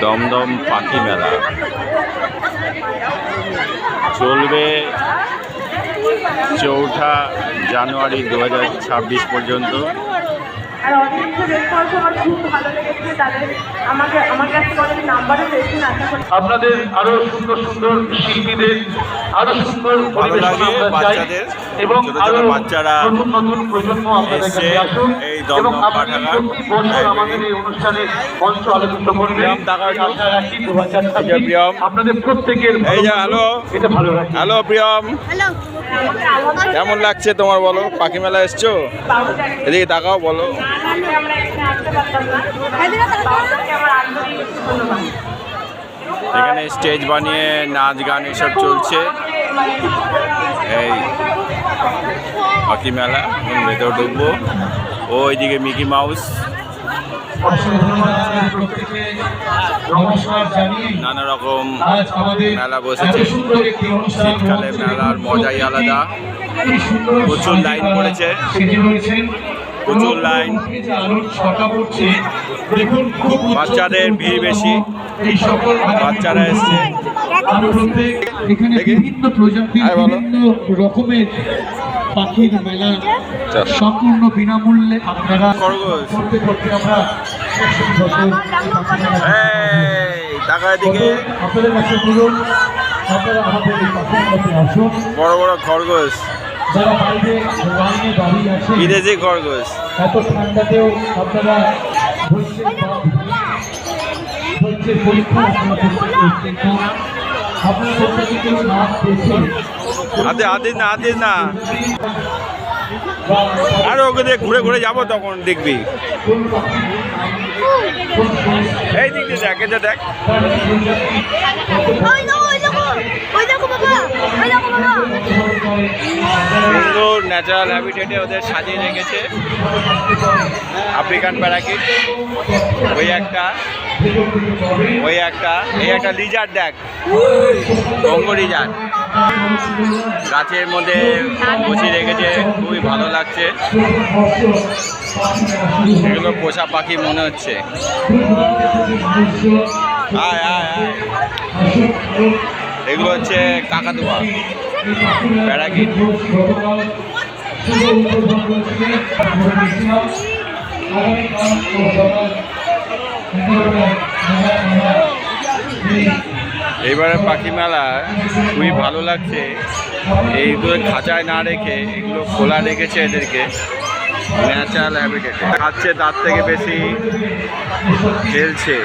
দমদম পাখি মেলা চলবে 4 জানুয়ারি 2026 পর্যন্ত। আর অডিয়েন্সের রেসপন্স আমার খুব ভালো লেগেছে। তাদের আমার কাছে অনেক নাম্বারও পেয়েছেন। আশা করি আপনাদের আরো সুন্দর সুন্দর শিল্পীদের আরো সুন্দর ভালো লাগে বাচ্চাদের, এবং ছোট ছোট বাচ্চারা নতুন নতুন প্রজন্ম আপনাদের কাছে আসুন এই এবং দমদম আপনি পাঠাগার প্রতি বছর আমাদের এই অনুষ্ঠানে মঞ্চ আলোচিত করবেন। আশা রাখি 2026 আপনাদের প্রত্যেকের এই যে হ্যালো এটা ভালো লাগে। হ্যালো প্রিয়ম, কেমন লাগছে তোমার বলো? পাখি মেলা এসছো, এদিকে তাকাও বলো। আমরা এখানে আসতে পারতাম না। আমার আন্তরিক ধন্যবাদ। এখানে স্টেজ বানিয়ে নাচ গান এসব চলছে। এই পাখি মেলা, ভেতর ঢুকবো। ওইদিকে মিকি মাউস, নানা রকম মেলা বসেছে। শীতকালে মেলার মজাই আলাদা। প্রচুর লাইন পড়েছে, প্রচুর লাইন, বাচ্চাদের ভিড় বেশি, বাচ্চারা এসছে। এখানে বিভিন্ন প্রজাতির বিভিন্ন রকমের পাখির মেলা সম্পূর্ণ বিনামূল্যে আপনারা করতে করতে আমরা টাকার দিকে আপনাদের কাছে বলুন, আপনারা আমাদের এই পাখির মেলাতে আসুন। বড় বড় খরগোশ, যারা বাইরে লাইনে দাঁড়িয়ে আছে, বিদেশি খরগোশ, এত ঠান্ডাতেও আপনারা ধৈর্যের পরীক্ষা আপনাদের হাতে হাতে না, হাতে না, আর ওকে দিয়ে ঘুরে ঘুরে যাবো, তখন দেখবি। এই দিক দিয়ে দেখ, এটা দেখ। সুন্দর ন্যাচারাল হ্যাবিটেটে ওদের সাজিয়ে রেখেছে। আফ্রিকান প্যারাকিট, ওই একটা, এই একটা লিজার্ড দেখ, বঙ্গ লিজার্ড গাছের মধ্যে বসিয়ে রেখেছে, খুবই ভালো লাগছে। এগুলো পোষা পাখি মনে হচ্ছে। আয় আয় আয়, এগুলো হচ্ছে কাকাতুয়া প্যারাকিট। এইবারে পাখি মেলা খুবই ভালো লাগছে। এইগুলো খাঁচায় না রেখে এগুলো খোলা রেখেছে, এদেরকে ন্যাচারাল হ্যাবিটেটে খাচ্ছে, তার থেকে বেশি খেলছে।